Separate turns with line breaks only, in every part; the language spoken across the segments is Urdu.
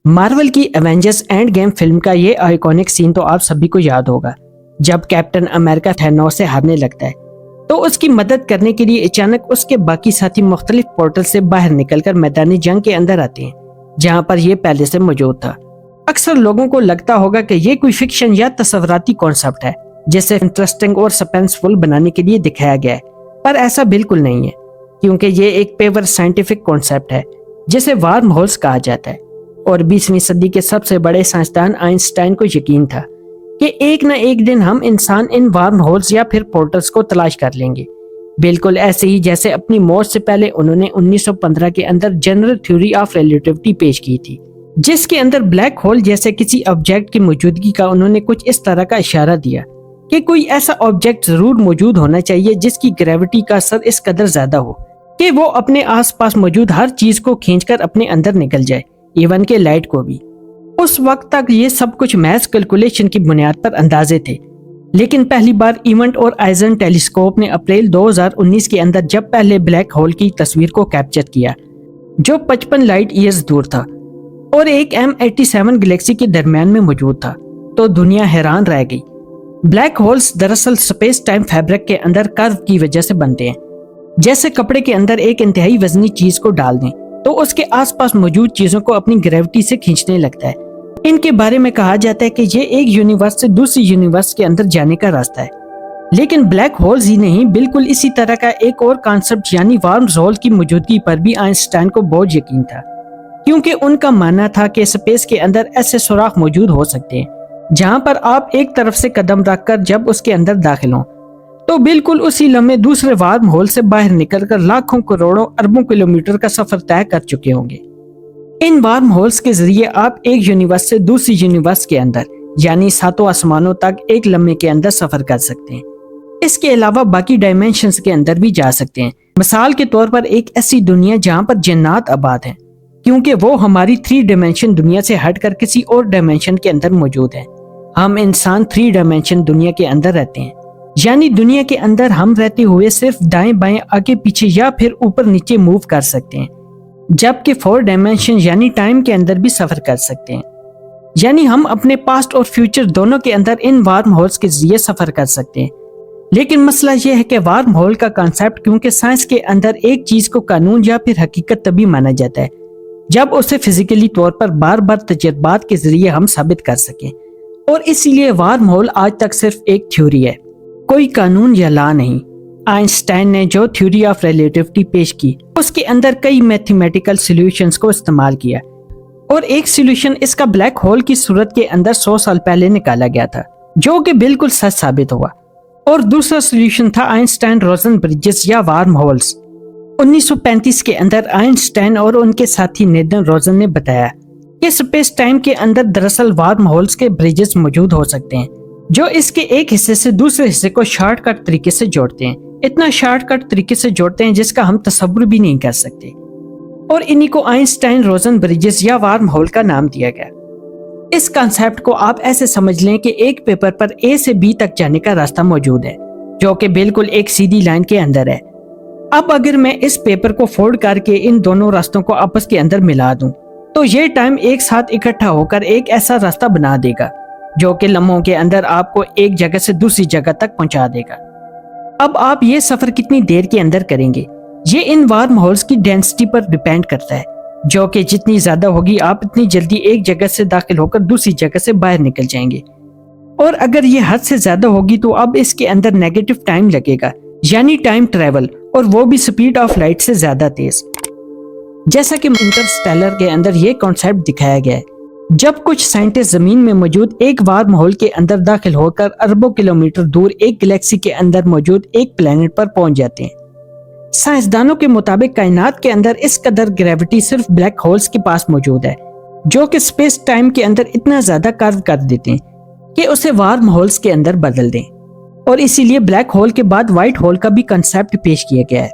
مارول کی ایونجرز اینڈ گیم فلم کا یہ آئیکونک سین تو آپ سبھی کو یاد ہوگا، جب کیپٹن امریکہ تھینوس سے ہارنے لگتا ہے تو اس کی مدد کرنے کے لیے اچانک اس کے باقی ساتھی مختلف پورٹل سے باہر نکل کر میدان جنگ کے اندر آتے ہیں، جہاں پر یہ پہلے سے موجود تھا۔ اکثر لوگوں کو لگتا ہوگا کہ یہ کوئی فکشن یا تصوراتی کانسیپٹ ہے جسے انٹرسٹنگ اور سسپینسفل بنانے کے لیے دکھایا گیا ہے، پر ایسا بالکل نہیں ہے، کیونکہ یہ ایک پیور سائنٹیفک کانسیپٹ ہے جسے وارم ہولز کہا جاتا ہے، اور 20ویں صدی کے سب سے بڑے سائنسدان آئنسٹائن کو یقین تھا کہ ایک نہ ایک دن ہم انسان ان وارم ہولز یا پھر پورٹلز کو تلاش کر لیں گے، بالکل ایسے ہی جیسے اپنی موت سے پہلے انہوں نے 1915 کے اندر جنرل تھیوری آف ریلیٹیوٹی پیش کی تھی، جس کے اندر بلیک ہول جیسے کسی آبجیکٹ کی موجودگی کا انہوں نے کچھ اس طرح کا اشارہ دیا کہ کوئی ایسا آبجیکٹ ضرور موجود ہونا چاہیے جس کی گریوٹی کا اثر اس قدر زیادہ ہو کہ وہ اپنے آس پاس موجود ہر چیز کو کھینچ کر اپنے اندر نکل جائے، ایون کہ لائٹ کو بھی۔ اس وقت تک یہ سب کچھ محض کیلکولیشن کی بنیاد پر اندازے تھے، لیکن پہلی بار ایونٹ اور آئزن ٹیلیسکوپ نے اپریل 2019 کے اندر جب پہلے بلیک ہول کی تصویر کو کیپچر کیا جو 55 لائٹ ایئرز دور تھا اور ایک M87 گلیکسی کے درمیان میں موجود تھا، تو دنیا حیران رہ گئی۔ بلیک ہولز دراصل سپیس ٹائم فیبرک کے اندر کرو کی وجہ سے بنتے ہیں، جیسے کپڑے کے اندر ایک انتہائی وزنی چیز کو ڈال دیں تو اس کے آس پاس موجود چیزوں کو اپنی گریوٹی سے کھینچنے لگتا ہے۔ ان کے بارے میں کہا جاتا ہے کہ یہ ایک یونیورس سے دوسری یونیورس کے اندر جانے کا راستہ ہے، لیکن بلیک ہولز ہی نہیں، بالکل اسی طرح کا ایک اور کانسیپٹ یعنی وارم ہول کی موجودگی پر بھی آئنسٹائن کو بہت یقین تھا، کیونکہ ان کا ماننا تھا کہ اسپیس کے اندر ایسے سوراخ موجود ہو سکتے ہیں جہاں پر آپ ایک طرف سے قدم رکھ کر جب اس کے اندر داخل ہوں تو بالکل اسی لمحے دوسرے وارم ہول سے باہر نکل کر لاکھوں کروڑوں اربوں کلومیٹر کا سفر طے کر چکے ہوں گے۔ ان وارم ہولز کے ذریعے آپ ایک یونیورس سے دوسری یونیورس کے اندر یعنی ساتوں آسمانوں تک ایک لمحے کے اندر سفر کر سکتے ہیں۔ اس کے علاوہ باقی ڈائمینشنز کے اندر بھی جا سکتے ہیں، مثال کے طور پر ایک ایسی دنیا جہاں پر جنات آباد ہیں، کیونکہ وہ ہماری 3 ڈائمینشن دنیا سے ہٹ کر کسی اور ڈائمینشن کے اندر موجود ہیں۔ ہم انسان 3 ڈائمینشن دنیا کے اندر رہتے ہیں، یعنی دنیا کے اندر ہم رہتے ہوئے صرف دائیں بائیں آگے پیچھے یا پھر اوپر نیچے موو کر سکتے ہیں، جبکہ 4 ڈائمینشن یعنی ٹائم کے اندر بھی سفر کر سکتے ہیں، یعنی ہم اپنے پاسٹ اور فیوچر دونوں کے اندر ان وارم ہولز کے ذریعے سفر کر سکتے ہیں۔ لیکن مسئلہ یہ ہے کہ وارم ہول کا کانسیپٹ کیونکہ سائنس کے اندر ایک چیز کو قانون یا پھر حقیقت تبھی مانا جاتا ہے جب اسے فزیکلی طور پر بار بار تجربات کے ذریعے ہم ثابت کر سکیں، اور اسی لیے وارم ہول آج تک صرف ایک تھیوری ہے، کوئی قانون یا لا نہیں۔ آئنسٹائن نے جو تھیوری آف ریلیٹیوٹی پیش کی اس کے اندر کئی میتھمیٹیکل سولوشنز کو استعمال کیا، اور ایک سولوشن اس کا بلیک ہول کی صورت کے اندر 100 سال پہلے نکالا گیا تھا جو کہ بالکل سچ ثابت ہوا، اور دوسرا سولوشن تھا آئنسٹائن روزن برجز یا وارم ہولز۔ 1935 کے اندر آئنسٹائن اور ان کے ساتھی نیتن روزن نے بتایا کہ سپیس ٹائم کے اندر دراصل وارم ہولز کے برجز موجود ہو سکتے ہیں جو اس کے ایک حصے سے دوسرے حصے کو شارٹ کٹ طریقے سے جوڑتے ہیں، اتنا شارٹ کٹ طریقے سے جوڑتے ہیں جس کا ہم تصور بھی نہیں کر سکتے، اور انہی کو آئنسٹائن روزن برجز یا وارم ہول کا نام دیا گیا۔ اس کانسیپٹ کو آپ ایسے سمجھ لیں کہ ایک پیپر پر A سے B تک جانے کا راستہ موجود ہے جو کہ بالکل ایک سیدھی لائن کے اندر ہے۔ اب اگر میں اس پیپر کو فولڈ کر کے ان دونوں راستوں کو آپس کے اندر ملا دوں تو یہ ٹائم ایک ساتھ اکٹھا ہو کر ایک ایسا راستہ بنا دے گا جو کہ لمحوں کے اندر آپ کو ایک جگہ سے دوسری جگہ تک پہنچا دے گا۔ اب آپ یہ سفر کتنی دیر کے اندر کریں گے یہ ان وارم ہولز کی ڈینسٹی پر ڈیپینڈ کرتا ہے، جو کہ جتنی زیادہ ہوگی آپ اتنی جلدی ایک جگہ سے داخل ہو کر دوسری جگہ سے باہر نکل جائیں گے، اور اگر یہ حد سے زیادہ ہوگی تو اب اس کے اندر نیگیٹو ٹائم لگے گا، یعنی ٹائم ٹریول، اور وہ بھی سپیڈ آف لائٹ سے زیادہ تیز، جیسا کہ انٹرسٹیلر کے اندر یہ کانسیپٹ دکھایا گیا ہے۔ جب کچھ سائنٹسٹ زمین میں موجود ایک وارم ہول کے اندر داخل ہو کر اربوں کلومیٹر دور ایک گلیکسی کے اندر موجود ایک پلینٹ پر پہنچ جاتے ہیں۔ سائنسدانوں کے مطابق کائنات کے اندر اس قدر گریوٹی صرف بلیک ہولز کے پاس موجود ہے جو کہ سپیس ٹائم کے اندر اتنا زیادہ کرو کر دیتے ہیں کہ اسے وارم ہولز کے اندر بدل دیں، اور اسی لیے بلیک ہول کے بعد وائٹ ہول کا بھی کنسیپٹ پیش کیا گیا ہے،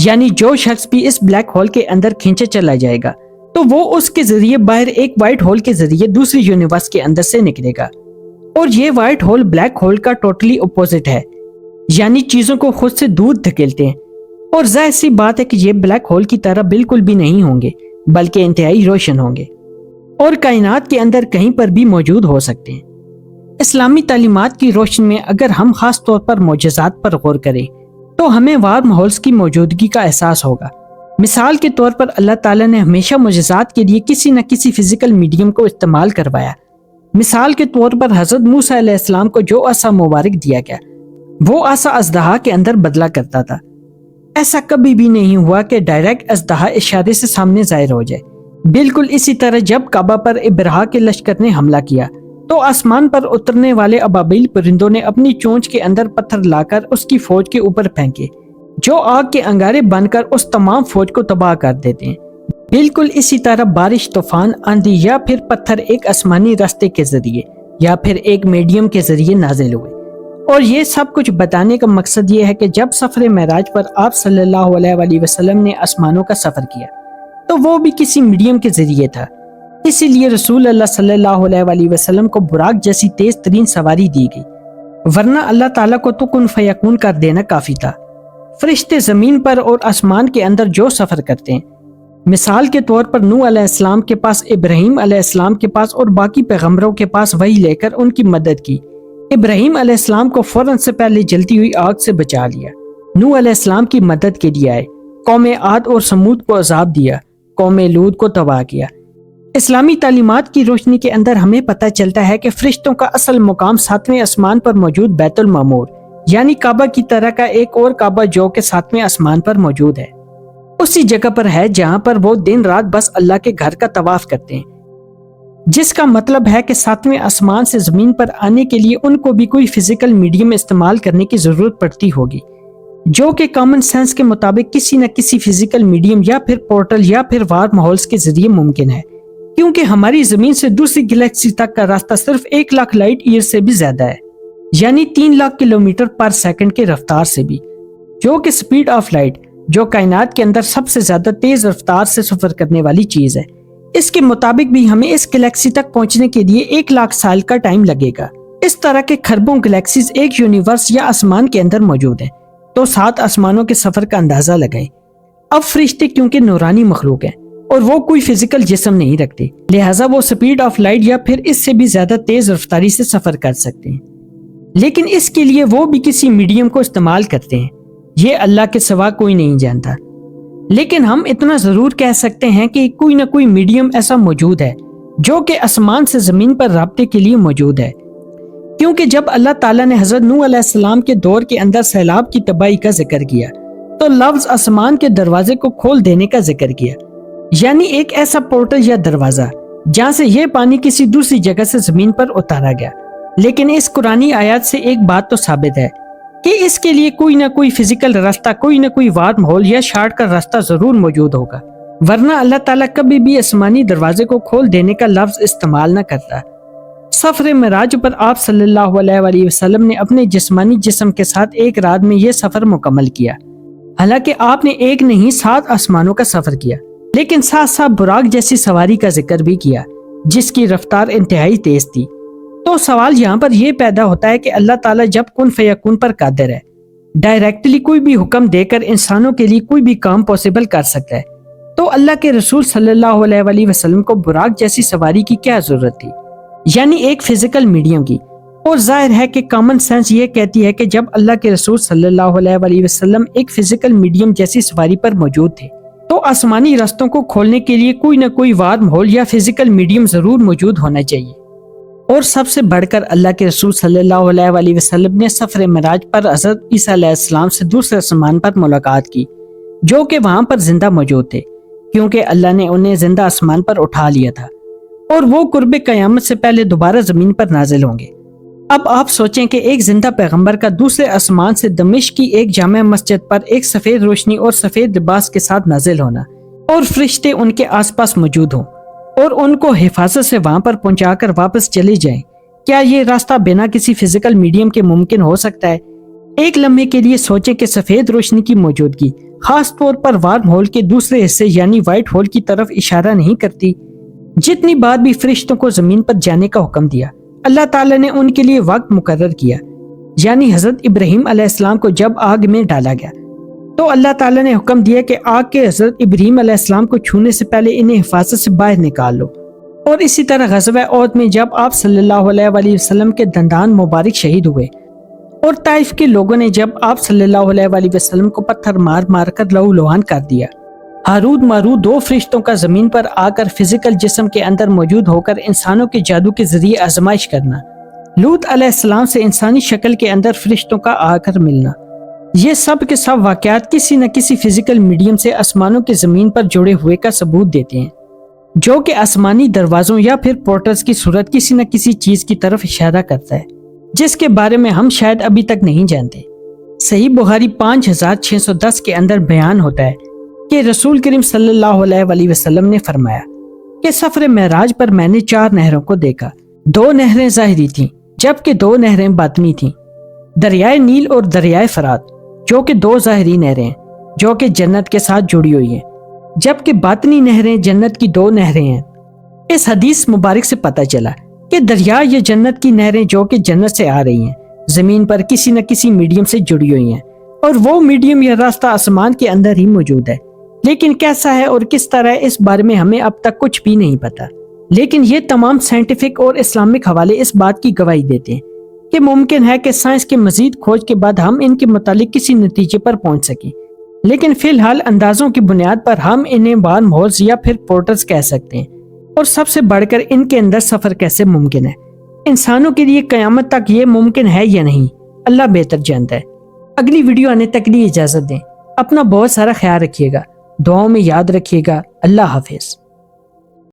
یعنی جو شخص بھی اس بلیک ہول کے اندر کھینچے چلا جائے گا تو وہ اس کے ذریعے باہر ایک وائٹ ہول کے ذریعے دوسری یونیورس کے اندر سے نکلے گا، اور یہ وائٹ ہول بلیک ہول کا ٹوٹلی اپوزٹ ہے، یعنی چیزوں کو خود سے دور دھکیلتے ہیں، اور ظاہر سی بات ہے کہ یہ بلیک ہول کی طرح بالکل بھی نہیں ہوں گے بلکہ انتہائی روشن ہوں گے، اور کائنات کے اندر کہیں پر بھی موجود ہو سکتے ہیں۔ اسلامی تعلیمات کی روشنی میں اگر ہم خاص طور پر معجزات پر غور کریں تو ہمیں وارم ہولز کی موجودگی کا احساس ہوگا۔ مثال کے طور پر اللہ تعالیٰ نے ہمیشہ معجزات کے لیے کسی نہ کسی فزیکل میڈیم کو استعمال کروایا۔ مثال کے طور پر حضرت موسیٰ علیہ السلام کو جو عصا مبارک دیا گیا وہ عصا اژدہا کے اندر بدلا کرتا تھا۔ ایسا کبھی بھی نہیں ہوا کہ ڈائریکٹ اژدہا اشارے سے سامنے ظاہر ہو جائے۔ بالکل اسی طرح جب کعبہ پر ابرہا کے لشکر نے حملہ کیا تو آسمان پر اترنے والے ابابیل پرندوں نے اپنی چونچ کے اندر پتھر لا کر اس کی فوج کے اوپر پھینکے جو آگ کے انگارے بن کر اس تمام فوج کو تباہ کر دیتے ہیں۔ بالکل اسی طرح بارش، طوفان، آندھی یا پھر پتھر ایک آسمانی راستے کے ذریعے یا پھر ایک میڈیم کے ذریعے نازل ہوئے۔ اور یہ سب کچھ بتانے کا مقصد یہ ہے کہ جب سفر معراج پر آپ صلی اللہ علیہ وآلہ وسلم نے آسمانوں کا سفر کیا تو وہ بھی کسی میڈیم کے ذریعے تھا۔ اسی لیے رسول اللہ صلی اللہ علیہ وآلہ وسلم کو براق جیسی تیز ترین سواری دی گئی، ورنہ اللہ تعالیٰ کو تو کن فیکون کر دینا کافی تھا۔ فرشتے زمین پر اور آسمان کے اندر جو سفر کرتے ہیں، مثال کے طور پر نوح علیہ السلام کے پاس، ابراہیم علیہ السلام کے پاس اور باقی پیغمبروں کے پاس وحی لے کر ان کی مدد کی۔ ابراہیم علیہ السلام کو فوراً سے پہلے جلتی ہوئی آگ سے بچا لیا، نوح علیہ السلام کی مدد کے لیے آئے، قوم عاد اور سمود کو عذاب دیا، قوم لوط کو تباہ کیا۔ اسلامی تعلیمات کی روشنی کے اندر ہمیں پتہ چلتا ہے کہ فرشتوں کا اصل مقام 7ویں آسمان پر موجود بیت المعمور یعنی کعبہ کی طرح کا ایک اور کعبہ جو کہ 7ویں آسمان پر موجود ہے، اسی جگہ پر ہے جہاں پر وہ دن رات بس اللہ کے گھر کا طواف کرتے ہیں، جس کا مطلب ہے کہ 7ویں آسمان سے زمین پر آنے کے لیے ان کو بھی کوئی فزیکل میڈیم استعمال کرنے کی ضرورت پڑتی ہوگی، جو کہ کامن سینس کے مطابق کسی نہ کسی فزیکل میڈیم یا پھر پورٹل یا پھر وارم ہولز کے ذریعے ممکن ہے، کیونکہ ہماری زمین سے دوسری گلیکسی تک کا راستہ صرف 1 لاکھ لائٹ ایئر سے بھی زیادہ ہے، یعنی 3 لاکھ کلومیٹر پر سیکنڈ کے رفتار سے بھی، جو کہ سپیڈ آف لائٹ جو کائنات کے اندر سب سے زیادہ تیز رفتار سے سفر کرنے والی چیز ہے۔ اس کے مطابق بھی ہمیں اس گلیکسی تک پہنچنے کے لیے 1 لاکھ سال کا ٹائم لگے گا۔ اس طرح کے خربوں گلیکسیز ایک یونیورس یا آسمان کے اندر موجود ہیں، تو 7 آسمانوں کے سفر کا اندازہ لگائیں۔ اب فرشتے کیونکہ نورانی مخلوق ہیں اور وہ کوئی فزیکل جسم نہیں رکھتے، لہٰذا وہ سپیڈ آف لائٹ یا پھر اس سے بھی زیادہ تیز رفتاری سے سفر کر سکتے ہیں، لیکن اس کے لیے وہ بھی کسی میڈیم کو استعمال کرتے ہیں، یہ اللہ کے سوا کوئی نہیں جانتا۔ لیکن ہم اتنا ضرور کہہ سکتے ہیں کہ کوئی نہ کوئی میڈیم ایسا موجود ہے جو کہ آسمان سے زمین پر رابطے کے لیے موجود ہے، کیونکہ جب اللہ تعالیٰ نے حضرت نوح علیہ السلام کے دور کے اندر سیلاب کی تباہی کا ذکر کیا تو لفظ آسمان کے دروازے کو کھول دینے کا ذکر کیا، یعنی ایک ایسا پورٹل یا دروازہ جہاں سے یہ پانی کسی دوسری جگہ سے زمین پر اتارا گیا۔ لیکن اس قرآنی آیات سے ایک بات تو ثابت ہے کہ اس کے لیے کوئی نہ کوئی فزیکل راستہ، کوئی نہ کوئی وارم ہول یا شارٹ کا راستہ ضرور موجود ہوگا، ورنہ اللہ تعالیٰ کبھی بھی آسمانی دروازے کو کھول دینے کا لفظ استعمال نہ کرتا۔ سفر معراج پر آپ صلی اللہ علیہ وآلہ وسلم نے اپنے جسمانی جسم کے ساتھ ایک رات میں یہ سفر مکمل کیا، حالانکہ آپ نے ایک نہیں 7 آسمانوں کا سفر کیا، لیکن ساتھ ساتھ براق جیسی سواری کا ذکر بھی کیا جس کی رفتار انتہائی تیز تھی۔ تو سوال یہاں پر یہ پیدا ہوتا ہے کہ اللہ تعالیٰ جب کن فیکون پر قادر ہے، ڈائریکٹلی کوئی بھی حکم دے کر انسانوں کے لیے کوئی بھی کام پاسبل کر سکتا ہے، تو اللہ کے رسول صلی اللہ علیہ وآلہ وسلم کو براق جیسی سواری کی کیا ضرورت تھی، یعنی ایک فزیکل میڈیم کی؟ اور ظاہر ہے کہ کامن سینس یہ کہتی ہے کہ جب اللہ کے رسول صلی اللہ علیہ وآلہ وسلم ایک فزیکل میڈیم جیسی سواری پر موجود تھے تو آسمانی راستوں کو کھولنے کے لیے کوئی نہ کوئی وارم ہول یا فزیکل میڈیم ضرور موجود ہونا چاہیے۔ اور سب سے بڑھ کر اللہ کے رسول صلی اللہ علیہ وآلہ وسلم نے سفر معراج پر حضرت عیسیٰ علیہ السلام سے دوسرے آسمان پر ملاقات کی، جو کہ وہاں پر زندہ موجود تھے، کیونکہ اللہ نے انہیں زندہ آسمان پر اٹھا لیا تھا اور وہ قرب قیامت سے پہلے دوبارہ زمین پر نازل ہوں گے۔ اب آپ سوچیں کہ ایک زندہ پیغمبر کا دوسرے آسمان سے دمشق کی ایک جامع مسجد پر ایک سفید روشنی اور سفید لباس کے ساتھ نازل ہونا، اور فرشتے ان کے آس پاس موجود ہوں اور ان کو حفاظت سے وہاں پر پہنچا کر واپس چلے جائیں، کیا یہ راستہ بنا کسی فزیکل میڈیم کے ممکن ہو سکتا ہے؟ ایک لمحے کے لیے سوچیں کہ سفید روشنی کی موجودگی خاص طور پر وارم ہول کے دوسرے حصے یعنی وائٹ ہول کی طرف اشارہ نہیں کرتی۔ جتنی بار بھی فرشتوں کو زمین پر جانے کا حکم دیا، اللہ تعالیٰ نے ان کے لیے وقت مقرر کیا، یعنی حضرت ابراہیم علیہ السلام کو جب آگ میں ڈالا گیا تو اللہ تعالیٰ نے حکم دیا کہ آگ کے حضرت ابراہیم علیہ السلام کو چھونے سے پہلے انہیں حفاظت سے باہر نکال لو، اور اسی طرح غزوہ احد میں جب آپ صلی اللہ علیہ وآلہ وسلم کے دندان مبارک شہید ہوئے اور طائف کے لوگوں نے جب آپ صلی اللہ علیہ وآلہ وسلم کو پتھر مار مار کر لہو لہان کر دیا، ہاروت ماروت 2 فرشتوں کا زمین پر آ کر فزیکل جسم کے اندر موجود ہو کر انسانوں کے جادو کے ذریعے آزمائش کرنا، لوط علیہ السلام سے انسانی شکل کے اندر فرشتوں کا آ کر ملنا، یہ سب کے سب واقعات کسی نہ کسی فزیکل میڈیم سے آسمانوں کی زمین پر جڑے ہوئے کا ثبوت دیتے ہیں، جو کہ آسمانی دروازوں یا پھر پورٹلز کی صورت کسی نہ کسی چیز کی طرف اشارہ کرتا ہے، جس کے بارے میں ہم شاید ابھی تک نہیں جانتے۔ صحیح بخاری 5610 کے اندر بیان ہوتا ہے کہ رسول کریم صلی اللہ علیہ وآلہ وسلم نے فرمایا کہ سفر معراج پر میں نے 4 نہروں کو دیکھا، 2 نہریں ظاہری تھیں جبکہ 2 نہریں باطنی تھیں، دریائے نیل اور دریائے فرات، جو کہ 2 ظاہری نہریں ہیں جو کہ جنت کے ساتھ جڑی ہوئی ہیں، جبکہ باطنی نہریں جنت کی 2 نہریں ہیں۔ اس حدیث مبارک سے پتہ چلا کہ دریا یہ جنت کی نہریں جو کہ جنت سے آ رہی ہیں زمین پر کسی نہ کسی میڈیم سے جڑی ہوئی ہیں، اور وہ میڈیم یا راستہ آسمان کے اندر ہی موجود ہے، لیکن کیسا ہے اور کس طرح اس بارے میں ہمیں اب تک کچھ بھی نہیں پتا۔ لیکن یہ تمام سائنٹیفک اور اسلامک حوالے اس بات کی گواہی دیتے ہیں کہ ممکن ہے کہ سائنس کے مزید کھوج کے بعد ہم ان کے متعلق کسی نتیجے پر پہنچ سکیں، لیکن فی الحال اندازوں کی بنیاد پر ہم انہیں وارم ہولز یا پھر پورٹلز کہہ سکتے ہیں، اور سب سے بڑھ کر ان کے اندر سفر کیسے ممکن ہے۔ انسانوں کے لیے قیامت تک یہ ممکن ہے یا نہیں، اللہ بہتر جانتا ہے۔ اگلی ویڈیو آنے تک لیے اجازت دیں، اپنا بہت سارا خیال رکھیے گا، دعاؤں میں یاد رکھیے گا۔ اللہ حافظ۔